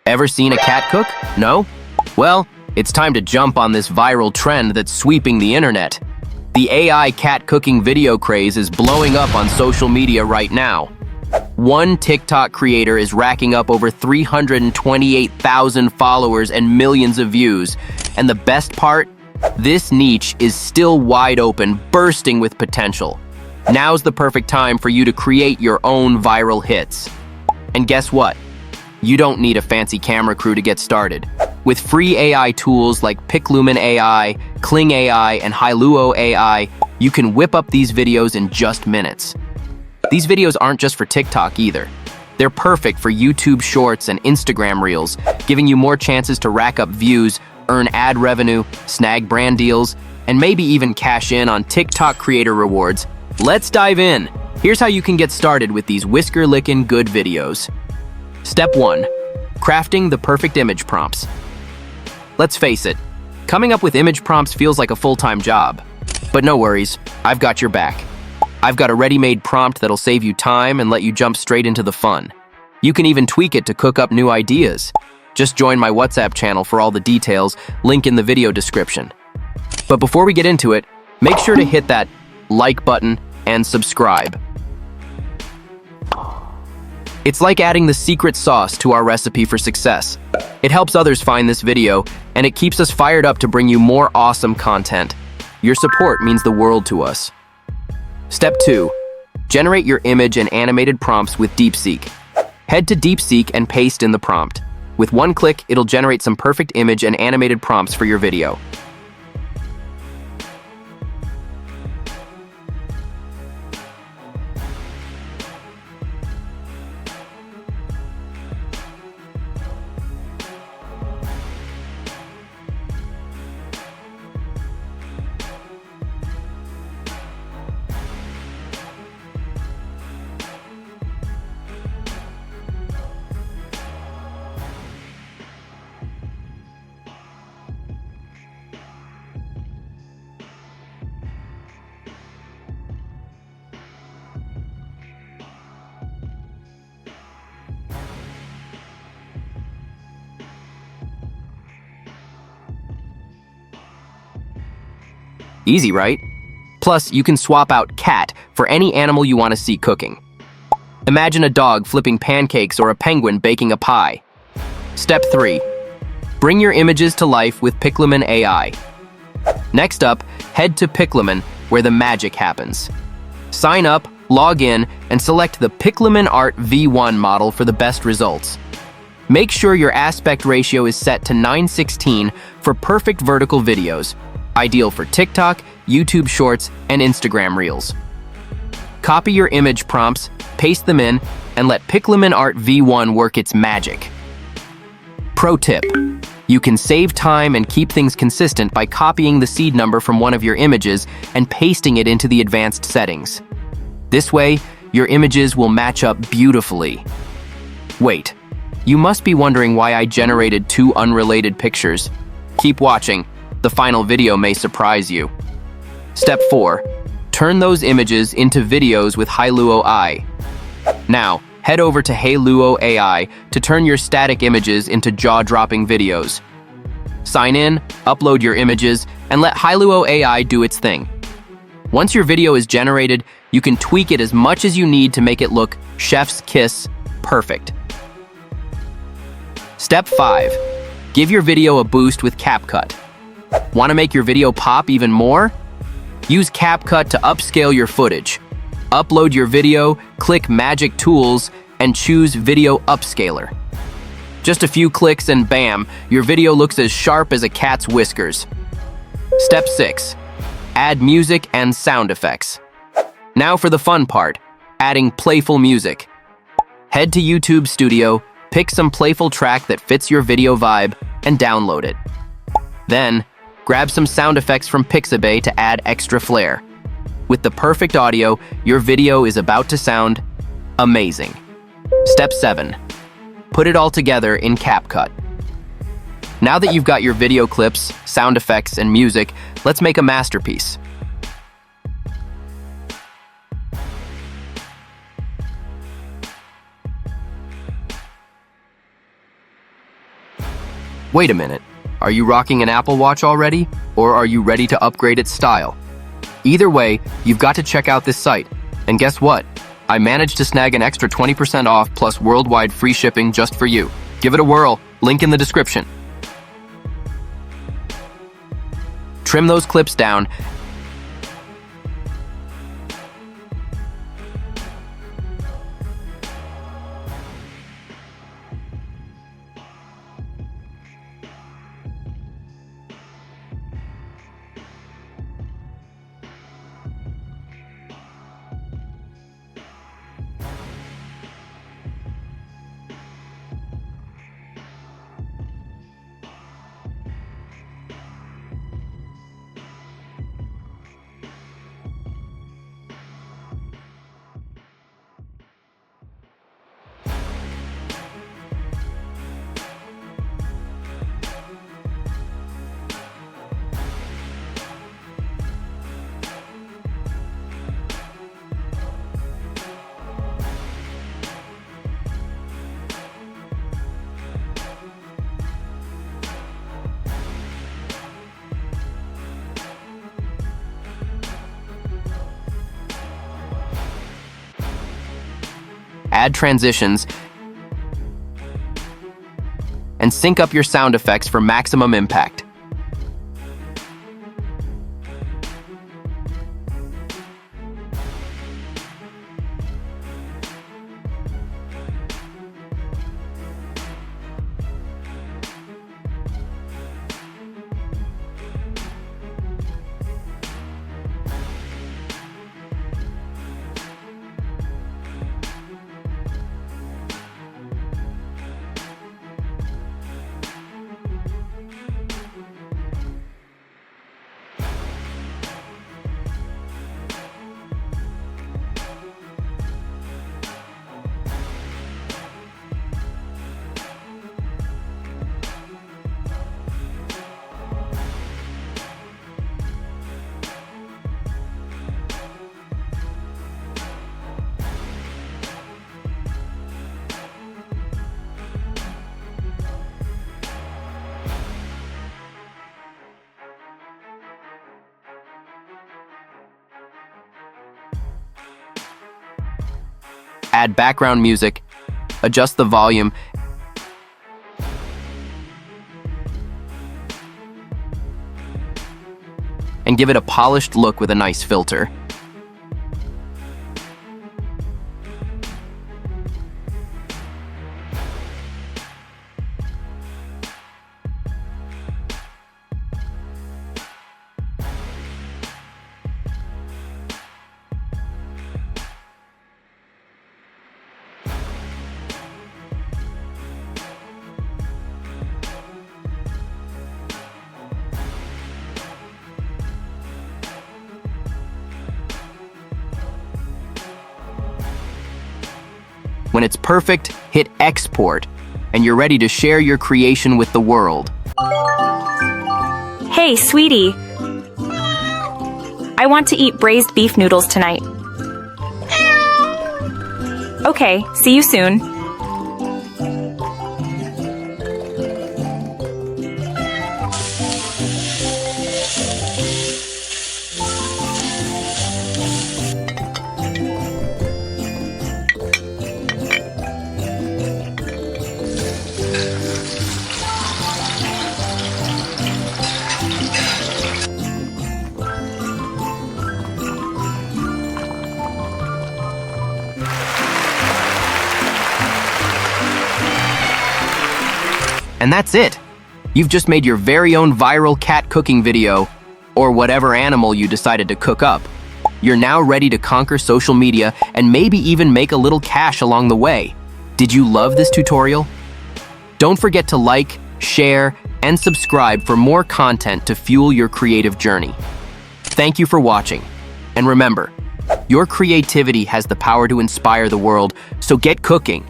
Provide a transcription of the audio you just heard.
Ever seen a cat cook? No? Well, it's time to jump on this viral trend that's sweeping the internet. The AI cat cooking video craze is blowing up on social media right now. One TikTok creator is racking up over 328,000 followers and millions of views. And the best part? This niche is still wide open, bursting with potential. Now's the perfect time for you to create your own viral hits. And guess what? You don't need a fancy camera crew to get started. With free AI tools like Pika AI, Kling AI, and Hailuo AI, you can whip up these videos in just minutes. These videos aren't just for TikTok either. They're perfect for YouTube Shorts and Instagram Reels, giving you more chances to rack up views, earn ad revenue, snag brand deals, and maybe even cash in on TikTok creator rewards. Let's dive in. Here's how you can get started with these whisker-licking good videos. Step 1. Crafting the perfect image prompts. Let's face it, coming up with image prompts feels like a full-time job. But no worries, I've got your back. I've got a ready-made prompt that'll save you time and let you jump straight into the fun. You can even tweak it to cook up new ideas. Just join my WhatsApp channel for all the details, link in the video description. But before we get into it, make sure to hit that like button and subscribe. It's like adding the secret sauce to our recipe for success. It helps others find this video, and it keeps us fired up to bring you more awesome content. Your support means the world to us. Step 2. Generate your image and animated prompts with DeepSeek. Head to DeepSeek and paste in the prompt. With one click, it'll generate some perfect image and animated prompts for your video. Easy, right? Plus, you can swap out cat for any animal you want to see cooking. Imagine a dog flipping pancakes or a penguin baking a pie. Step 3. Bring your images to life with Pika AI. Next up, head to Pika where the magic happens. Sign up, log in, and select the Pika Art V1 model for the best results. Make sure your aspect ratio is set to 9:16 for perfect vertical videos, ideal for TikTok, YouTube Shorts, and Instagram Reels. Copy your image prompts, paste them in, and let Pika Art V1 work its magic. Pro tip: you can save time and keep things consistent by copying the seed number from one of your images and pasting it into the advanced settings. This way, your images will match up beautifully. Wait, you must be wondering why I generated 2 unrelated pictures. Keep watching. The final video may surprise you. Step 4. Turn those images into videos with Hailuo AI. Now, head over to Hailuo AI to turn your static images into jaw-dropping videos. Sign in, upload your images, and let Hailuo AI do its thing. Once your video is generated, you can tweak it as much as you need to make it look chef's kiss perfect. Step 5. Give your video a boost with CapCut. Want to make your video pop even more? Use CapCut to upscale your footage. Upload your video, click Magic Tools, and choose Video Upscaler. Just a few clicks and bam, your video looks as sharp as a cat's whiskers. Step 6. Add music and sound effects. Now for the fun part, adding playful music. Head to YouTube Studio, pick some playful track that fits your video vibe, and download it. Then, grab some sound effects from Pixabay to add extra flair. With the perfect audio, your video is about to sound amazing. Step 7. Put it all together in CapCut. Now that you've got your video clips, sound effects, and music, let's make a masterpiece. Wait a minute. Are you rocking an Apple Watch already? Or are you ready to upgrade its style? Either way, you've got to check out this site. And guess what? I managed to snag an extra 20% off plus worldwide free shipping just for you. Give it a whirl. Link in the description. Trim those clips down. Add transitions, and sync up your sound effects for maximum impact. Add background music, adjust the volume, and give it a polished look with a nice filter. When it's perfect, hit export, and you're ready to share your creation with the world. Hey, sweetie. I want to eat braised beef noodles tonight. Okay, see you soon. And that's it. You've just made your very own viral cat cooking video, or whatever animal you decided to cook up. You're now ready to conquer social media and maybe even make a little cash along the way. Did you love this tutorial? Don't forget to like, share, and subscribe for more content to fuel your creative journey. Thank you for watching. And remember, your creativity has the power to inspire the world, so get cooking.